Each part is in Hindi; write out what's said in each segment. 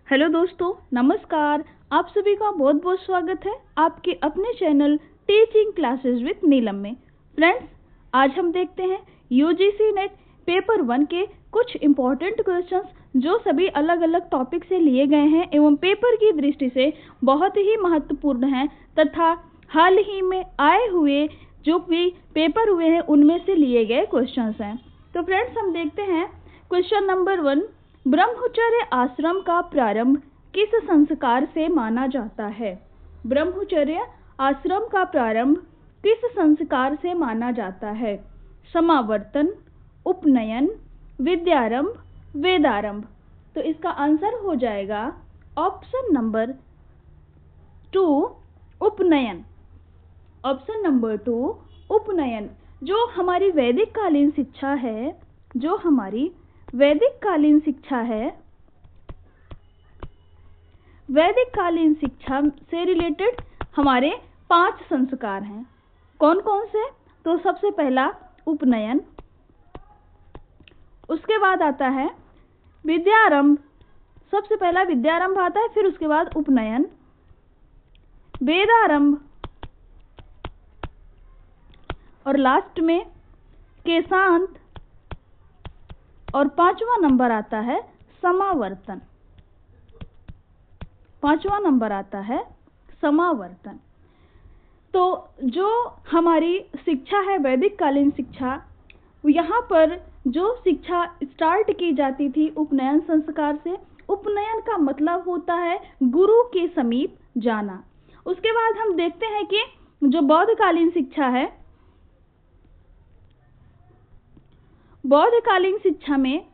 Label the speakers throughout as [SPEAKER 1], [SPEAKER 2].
[SPEAKER 1] हेलो दोस्तों, नमस्कार। आप सभी का बहुत बहुत स्वागत है आपके अपने चैनल टीचिंग क्लासेस विद नीलम में। फ्रेंड्स, आज हम देखते हैं यूजीसी नेट पेपर 1 के कुछ इम्पोर्टेंट क्वेश्चंस जो सभी अलग अलग टॉपिक से लिए गए हैं एवं पेपर की दृष्टि से बहुत ही महत्वपूर्ण हैं तथा हाल ही में आए हुए जो भी पेपर हुए हैं उनमें से लिए गए क्वेश्चंस हैं। तो फ्रेंड्स, हम देखते हैं क्वेश्चन नंबर 1। ब्रह्मचर्य आश्रम का प्रारंभ किस संस्कार से माना जाता है? ब्रह्मचर्य आश्रम का प्रारंभ किस संस्कार से माना जाता है? समावर्तन, उपनयन, विद्यारंभ, वेदारंभ। तो इसका आंसर हो जाएगा ऑप्शन नंबर 2, उपनयन। ऑप्शन नंबर 2, उपनयन। जो हमारी वैदिक कालीन शिक्षा है, वैदिक कालीन शिक्षा से रिलेटेड हमारे 5 संस्कार हैं। कौन कौन से? तो सबसे पहला उपनयन, उसके बाद आता है विद्यारंभ। सबसे पहला विद्यारंभ आता है, फिर उसके बाद उपनयन, वेदारंभ और लास्ट में केशांत और 5वां नंबर आता है समावर्तन। 5वां नंबर आता है समावर्तन। तो जो हमारी शिक्षा है वैदिक कालीन शिक्षा, यहाँ पर जो शिक्षा स्टार्ट की जाती थी उपनयन संस्कार से। उपनयन का मतलब होता है गुरु के समीप जाना। उसके बाद हम देखते हैं कि जो बौद्धकालीन शिक्षा है, बौद्धकालीन शिक्षा में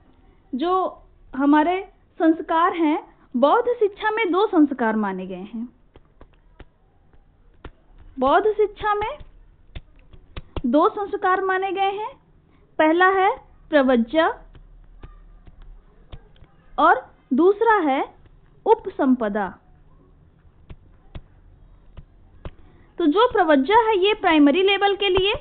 [SPEAKER 1] जो हमारे संस्कार हैं, बौद्ध शिक्षा में 2 संस्कार माने गए हैं। बौद्ध शिक्षा में 2 संस्कार माने गए हैं। पहला है प्रवज्जा और दूसरा है उपसंपदा। तो जो प्रवज्जा है ये प्राइमरी लेवल के लिए,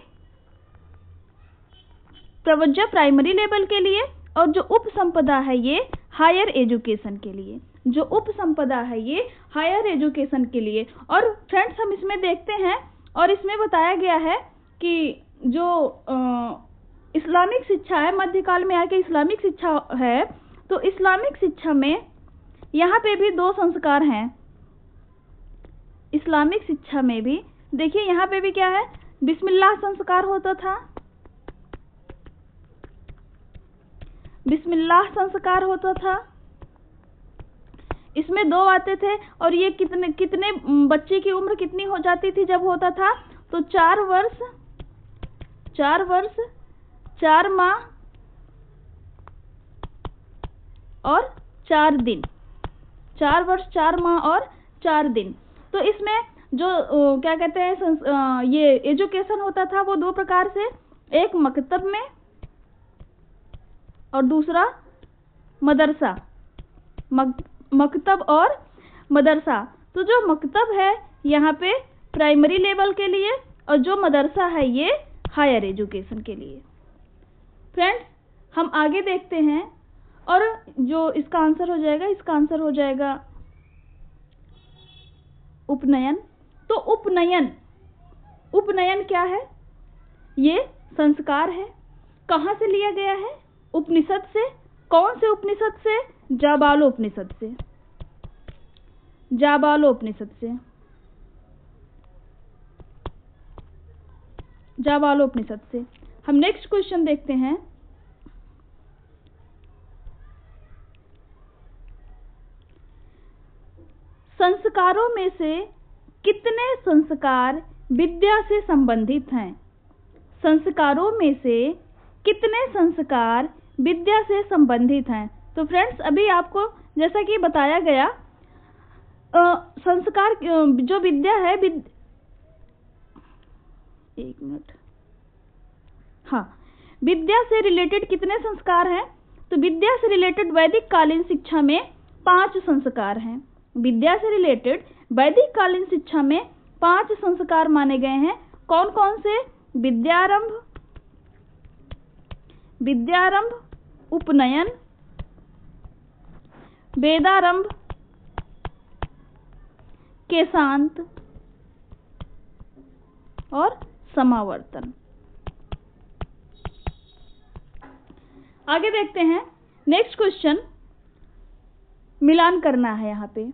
[SPEAKER 1] प्रवज्जा प्राइमरी लेवल के लिए, और जो उपसंपदा है ये हायर एजुकेशन के लिए। जो उपसंपदा है ये हायर एजुकेशन के लिए। और फ्रेंड्स, हम इसमें देखते हैं और इसमें बताया गया है कि जो इस्लामिक शिक्षा है, मध्यकाल में आके इस्लामिक शिक्षा है, तो इस्लामिक शिक्षा में यहाँ पे भी 2 संस्कार हैं। इस्लामिक शिक्षा में भी देखिए, यहाँ पे भी क्या है, बिस्मिल्लाह संस्कार होता था। बिस्मिल्लाह संस्कार होता था। इसमें 2 आते थे और ये कितने बच्चे की उम्र कितनी हो जाती थी जब होता था? तो 4 वर्ष 4 माह और 4 दिन। 4 वर्ष 4 माह और 4 दिन। तो इसमें जो क्या कहते हैं, ये एजुकेशन होता था वो 2 प्रकार से, एक मकतब में और दूसरा मदरसा। मकतब और मदरसा। तो जो मकतब है यहाँ पे प्राइमरी लेवल के लिए और जो मदरसा है ये हायर एजुकेशन के लिए। फ्रेंड्स, हम आगे देखते हैं और जो इसका आंसर हो जाएगा, इसका आंसर हो जाएगा उपनयन। तो उपनयन क्या है? ये संस्कार है। कहाँ से लिया गया है? उपनिषद से। कौन से उपनिषद से? जाबालोपनिषद से। जाबालोपनिषद से। जाबालोपनिषद से। हम नेक्स्ट क्वेश्चन देखते हैं। संस्कारों में से कितने संस्कार विद्या से संबंधित हैं? संस्कारों में से कितने संस्कार विद्या से संबंधित हैं? तो फ्रेंड्स, अभी आपको जैसा कि बताया गया, संस्कार जो विद्या है, एक मिनट, हाँ, विद्या से रिलेटेड कितने संस्कार हैं? तो विद्या से रिलेटेड वैदिक कालीन शिक्षा में 5 संस्कार हैं। विद्या से रिलेटेड वैदिक कालीन शिक्षा में 5 संस्कार माने गए हैं। कौन कौन से? विद्यारंभ, उपनयन, वेदारंभ केशांत और समावर्तन। आगे देखते हैं नेक्स्ट क्वेश्चन। मिलान करना है। यहाँ पे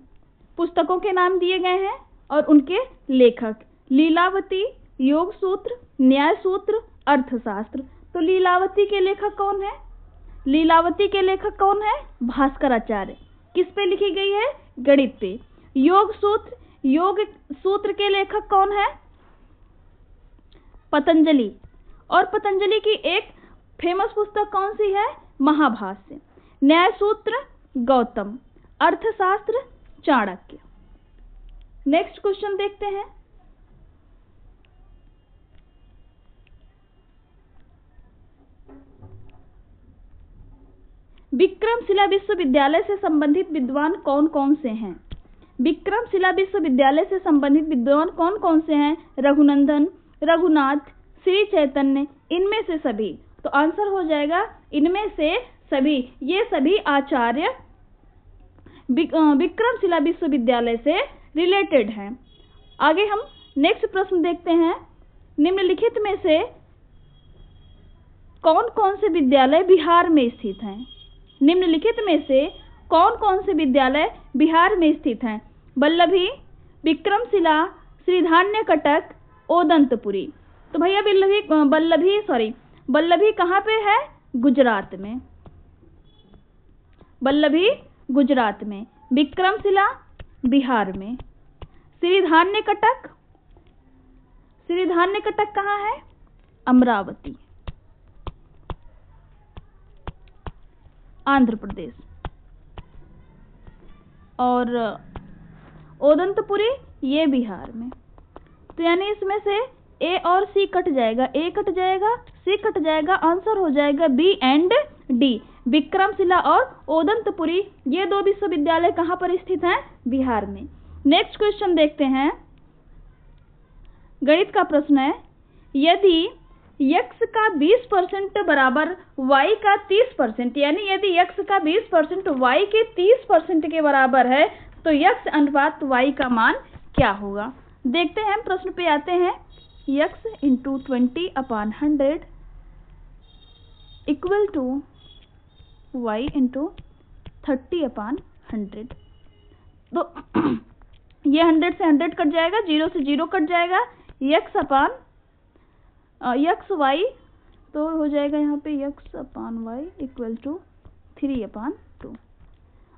[SPEAKER 1] पुस्तकों के नाम दिए गए हैं और उनके लेखक। लीलावती, योग सूत्र, न्याय सूत्र, अर्थशास्त्र। तो लीलावती के लेखक कौन है? लीलावती के लेखक कौन है? भास्कराचार्य। किस पे लिखी गई है? गणित पे। योग सूत्र के लेखक कौन है? पतंजलि। और पतंजलि की एक फेमस पुस्तक कौन सी है? महाभाष्य। न्याय सूत्र गौतम। अर्थशास्त्र चाणक्य। नेक्स्ट क्वेश्चन देखते हैं। विक्रमशिला विश्वविद्यालय से संबंधित विद्वान कौन कौन से हैं? विक्रमशिला विश्वविद्यालय से संबंधित विद्वान कौन कौन से हैं? रघुनंदन, रघुनाथ, श्री चैतन्य, इनमें से सभी। तो आंसर हो जाएगा इनमें से सभी। ये सभी आचार्य विक्रमशिला विश्वविद्यालय से रिलेटेड हैं। आगे हम नेक्स्ट प्रश्न देखते हैं। निम्नलिखित में से कौन कौन से विद्यालय बिहार में स्थित हैं? निम्नलिखित में से कौन कौन से विद्यालय बिहार में स्थित हैं? वल्लभी, विक्रमशिला, श्रीधान्यकटक, ओदंतपुरी। तो भैया वल्लभी कहाँ पे है? गुजरात में। वल्लभी गुजरात में, विक्रमशिला बिहार में, श्रीधान्यकटक कहाँ है? अमरावती, आंध्र प्रदेश। और ओदंतपुरी ये बिहार में। तो यानी इसमें से ए और सी कट जाएगा, ए कट जाएगा, सी कट जाएगा। आंसर हो जाएगा बी एंड डी। विक्रमशिला और ओदंतपुरी ये दो विश्वविद्यालय कहाँ पर स्थित हैं? बिहार में। नेक्स्ट क्वेश्चन देखते हैं। गणित का प्रश्न है, यदि x का 20% बराबर y का 30%, यानी यदि x का 20% y के 30% के बराबर है तो x अनुपात y का मान क्या होगा? देखते हैं, प्रश्न पे आते हैं। x × 20/100 equal to y × 30/100। तो ये 100 से 100 कट जाएगा, 0 से 0 कट जाएगा। x y तो हो जाएगा यहाँ पे x/y इक्वल टू 3/2।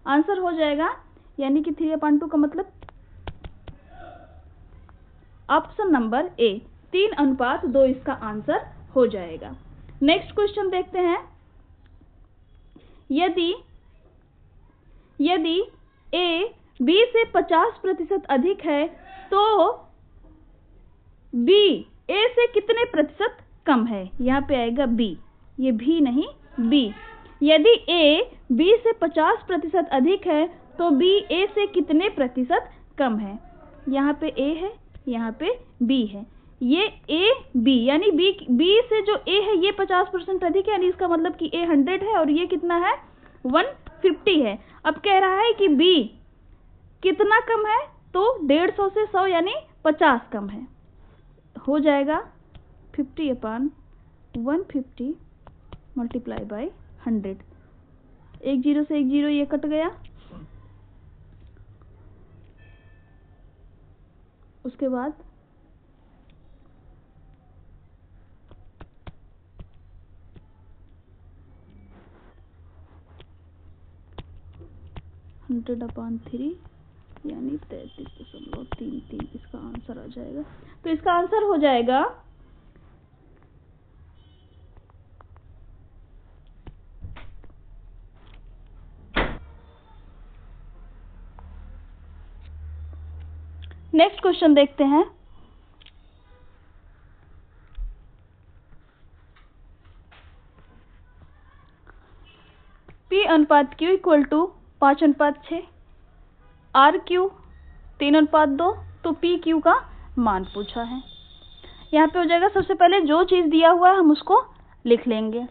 [SPEAKER 1] आंसर हो जाएगा, यानी कि 3/2 का मतलब ऑप्शन नंबर ए 3:2 इसका आंसर हो जाएगा। नेक्स्ट क्वेश्चन देखते हैं। यदि a b से 50% अधिक है तो b a से कितने प्रतिशत कम है? यहाँ पे आएगा b, ये भी नहीं b। यदि a b से 50% अधिक है तो b a से कितने प्रतिशत कम है? यहाँ पे a है, यहाँ पे b है। ये a b यानी b से जो a है ये 50% अधिक है, यानी इसका मतलब कि a 100 है और ये कितना है? 150 है। अब कह रहा है कि b कितना कम है? तो 150 से 100 यानी 50 कम है। हो जाएगा 50/150 मल्टीप्लाई बाई 100। एक 0 से एक 0 ये कट गया। उसके बाद 100/3 यानी 33.33 इसका आंसर आ जाएगा। तो इसका आंसर हो जाएगा नेक्स्ट क्वेश्चन देखते हैं। P/Q equal to 5/6, RQ 3/2। तो PQ का मान पूछा है। यहाँ पे हो जाएगा, सबसे पहले जो चीज दिया हुआ है हम उसको लिख लेंगे,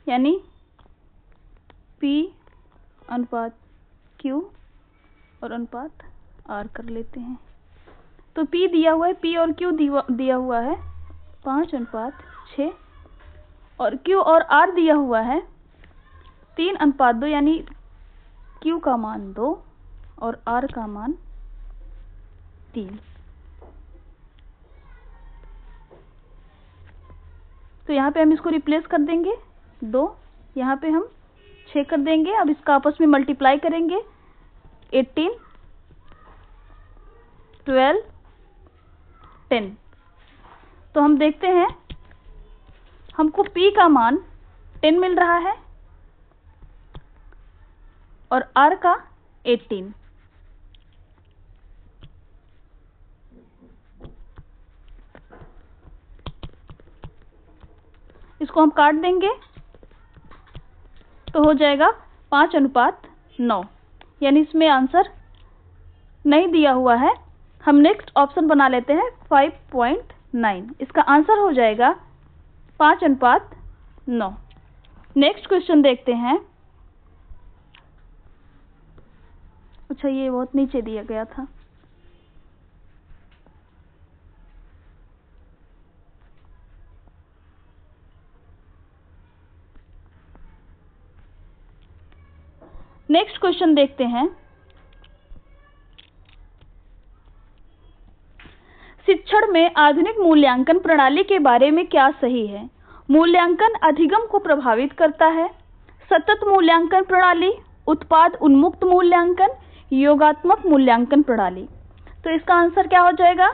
[SPEAKER 1] यानी P/Q और अनुपात R कर लेते हैं। तो P दिया हुआ है, P और Q दिया हुआ है 5:6 और Q और R दिया हुआ है 3:2, यानी Q का मान 2 और R का मान 3। तो यहाँ पे हम इसको रिप्लेस कर देंगे 2, यहाँ पे हम 6 कर देंगे। अब इसका आपस में मल्टीप्लाई करेंगे 18, 12, 10। तो हम देखते हैं हमको P का मान 10 मिल रहा है और R का 18। इसको हम काट देंगे तो हो जाएगा 5:9, यानी इसमें आंसर नहीं दिया हुआ है। हम नेक्स्ट ऑप्शन बना लेते हैं 5.9। इसका आंसर हो जाएगा 5:9। नेक्स्ट क्वेश्चन देखते हैं। अच्छा, ये बहुत नीचे दिया गया था। नेक्स्ट क्वेश्चन देखते हैं। शिक्षण में आधुनिक मूल्यांकन प्रणाली के बारे में क्या सही है? मूल्यांकन अधिगम को प्रभावित करता है। सतत मूल्यांकन प्रणाली, उत्पाद उन्मुक्त मूल्यांकन, योगात्मक मूल्यांकन प्रणाली। तो इसका आंसर क्या हो जाएगा?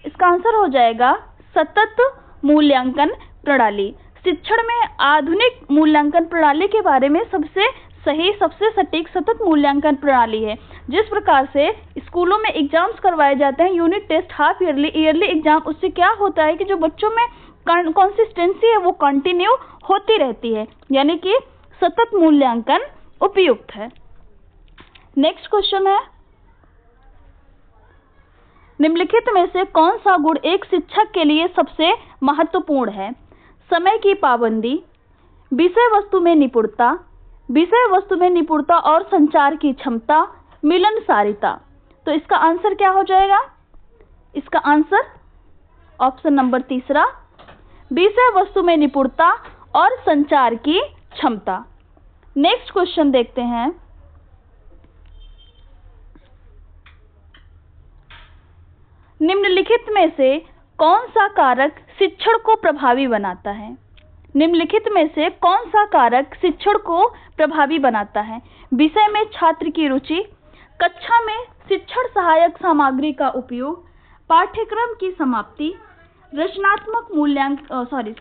[SPEAKER 1] इसका आंसर हो जाएगा सतत मूल्यांकन प्रणाली। शिक्षण में आधुनिक मूल्यांकन प्रणाली के बारे में सबसे सही, सबसे सटीक सतत मूल्यांकन प्रणाली है। जिस प्रकार से स्कूलों में एग्जाम्स करवाए जाते हैं, unit test, half yearly, yearly exam, उससे क्या होता है कि जो बच्चों में कंसिस्टेंसी है वो कंटिन्यू होती रहती है, यानी कि सतत मूल्यांकन उपयुक्त है। नेक्स्ट क्वेश्चन है, निम्नलिखित में से कौन सा गुण एक शिक्षक के लिए सबसे महत्वपूर्ण है? समय की पाबंदी, विषय वस्तु में निपुणता, विषय वस्तु में निपुणता और संचार की क्षमता, मिलनसारिता। तो इसका आंसर क्या हो जाएगा? इसका आंसर ऑप्शन नंबर 3, विषय वस्तु में निपुणता और संचार की क्षमता। नेक्स्ट क्वेश्चन देखते हैं। निम्नलिखित में से कौन सा कारक शिक्षण को प्रभावी बनाता है? निम्नलिखित में से कौन सा कारक शिक्षण को प्रभावी बनाता है? विषय में छात्र की रुचि, कक्षा में शिक्षण सहायक सामग्री का उपयोग, पाठ्यक्रम की समाप्ति, रचनात्मक मूल्यांकन, सॉरी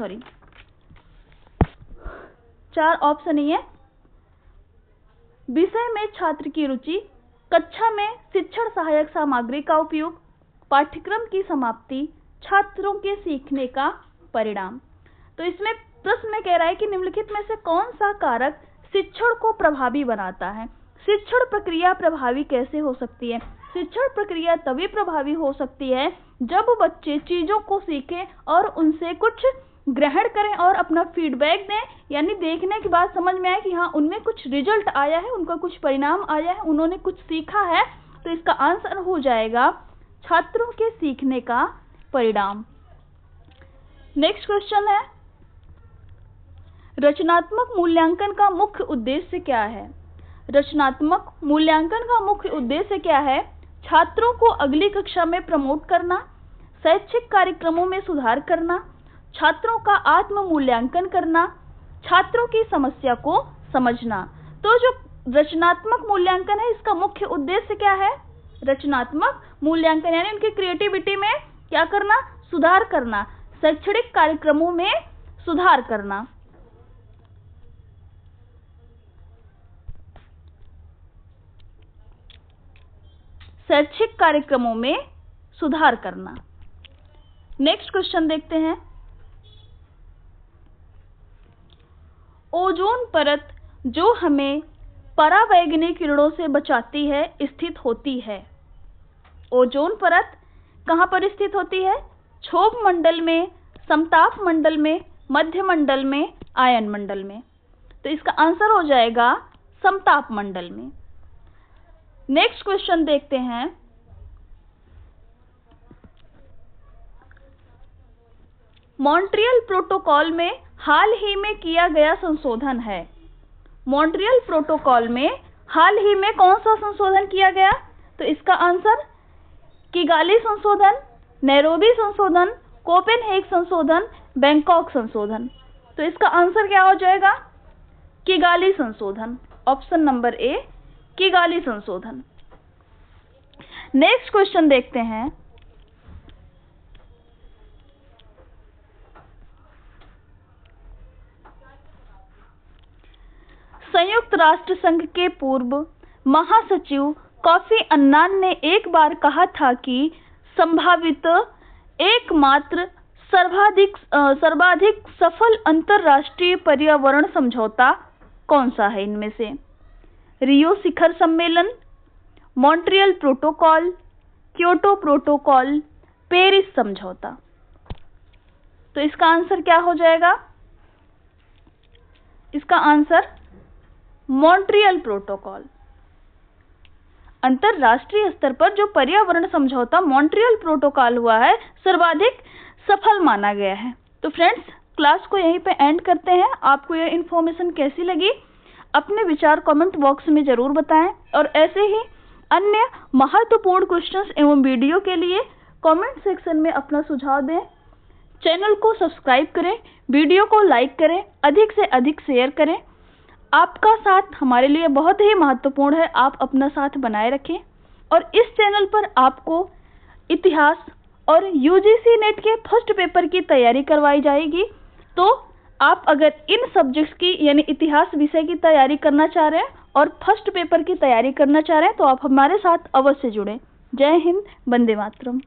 [SPEAKER 1] 4 ऑप्शन ही है। विषय में छात्र की रुचि, कक्षा में शिक्षण सहायक सामग्री का उपयोग, पाठ्यक्रम की समाप्ति, छात्रों के सीखने का परिणाम। तो इसमें प्रश्न में कह रहा है कि निम्नलिखित में से कौन सा कारक शिक्षण को प्रभावी बनाता है? शिक्षण प्रक्रिया प्रभावी कैसे हो सकती है? शिक्षण प्रक्रिया तभी प्रभावी हो सकती है जब बच्चे चीजों को सीखें और उनसे कुछ ग्रहण करें और अपना फीडबैक दें, यानी देखने के बाद समझ में आए कि हाँ, उनमें कुछ रिजल्ट आया है, उनका कुछ परिणाम आया है, उन्होंने कुछ सीखा है। तो इसका आंसर हो जाएगा छात्रों के सीखने का परिणाम। नेक्स्ट क्वेश्चन है, रचनात्मक मूल्यांकन का मुख्य उद्देश्य क्या है? रचनात्मक मूल्यांकन का मुख्य उद्देश्य क्या है? छात्रों को अगली कक्षा में प्रमोट करना, शैक्षिक कार्यक्रमों में सुधार करना, छात्रों का आत्म मूल्यांकन करना, छात्रों की समस्या को समझना। तो जो रचनात्मक मूल्यांकन है, इसका मुख्य उद्देश्य क्या है? रचनात्मक मूल्यांकन यानी उनकी क्रिएटिविटी में क्या करना? सुधार करना, शैक्षणिक कार्यक्रमों में सुधार करना। शैक्षिक कार्यक्रमों में सुधार करना। नेक्स्ट क्वेश्चन देखते हैं। ओजोन परत जो हमें परावैंगनी किरणों से बचाती है स्थित होती है। ओजोन परत कहाँ पर स्थित होती है? क्षोभ मंडल में, समताप मंडल में, मध्य मंडल में, आयन मंडल में। तो इसका आंसर हो जाएगा समताप मंडल में। नेक्स्ट क्वेश्चन देखते हैं। मॉन्ट्रियल प्रोटोकॉल में हाल ही में किया गया संशोधन है। मॉन्ट्रियल प्रोटोकॉल में हाल ही में कौन सा संशोधन किया गया? तो इसका आंसर किगाली संशोधन, नैरोबी संशोधन, कोपेनहेग संशोधन, बैंकॉक संशोधन। तो इसका आंसर क्या हो जाएगा? किगाली संशोधन। ऑप्शन नंबर ए, किगाली संशोधन। नेक्स्ट क्वेश्चन देखते हैं। संयुक्त राष्ट्र संघ के पूर्व महासचिव कोफी अन्नान ने एक बार कहा था कि संभावित एकमात्र सर्वाधिक सफल अंतरराष्ट्रीय पर्यावरण समझौता कौन सा है इनमें से? रियो शिखर सम्मेलन, Montreal protocol, Kyoto protocol, Paris समझौता। तो इसका आंसर क्या हो जाएगा? इसका आंसर मॉन्ट्रियल प्रोटोकॉल। अंतरराष्ट्रीय स्तर पर जो पर्यावरण समझौता मॉन्ट्रियल प्रोटोकॉल हुआ है, सर्वाधिक सफल माना गया है। तो फ्रेंड्स, क्लास को यहीं पे एंड करते हैं। आपको यह इन्फॉर्मेशन कैसी लगी अपने विचार कमेंट बॉक्स में जरूर बताएं, और ऐसे ही अन्य महत्वपूर्ण क्वेश्चंस एवं वीडियो के लिए कमेंट सेक्शन में अपना सुझाव दें। चैनल को सब्सक्राइब करें, वीडियो को लाइक करें, अधिक से अधिक शेयर करें। आपका साथ हमारे लिए बहुत ही महत्वपूर्ण है, आप अपना साथ बनाए रखें। और इस चैनल पर आपको इतिहास और यूजीसी नेट के फर्स्ट पेपर की तैयारी करवाई जाएगी। तो आप अगर इन सब्जेक्ट्स की यानी इतिहास विषय की तैयारी करना चाह रहे हैं और फर्स्ट पेपर की तैयारी करना चाह रहे हैं तो आप हमारे साथ अवश्य जुड़ें। जय हिंद, वंदे मातरम।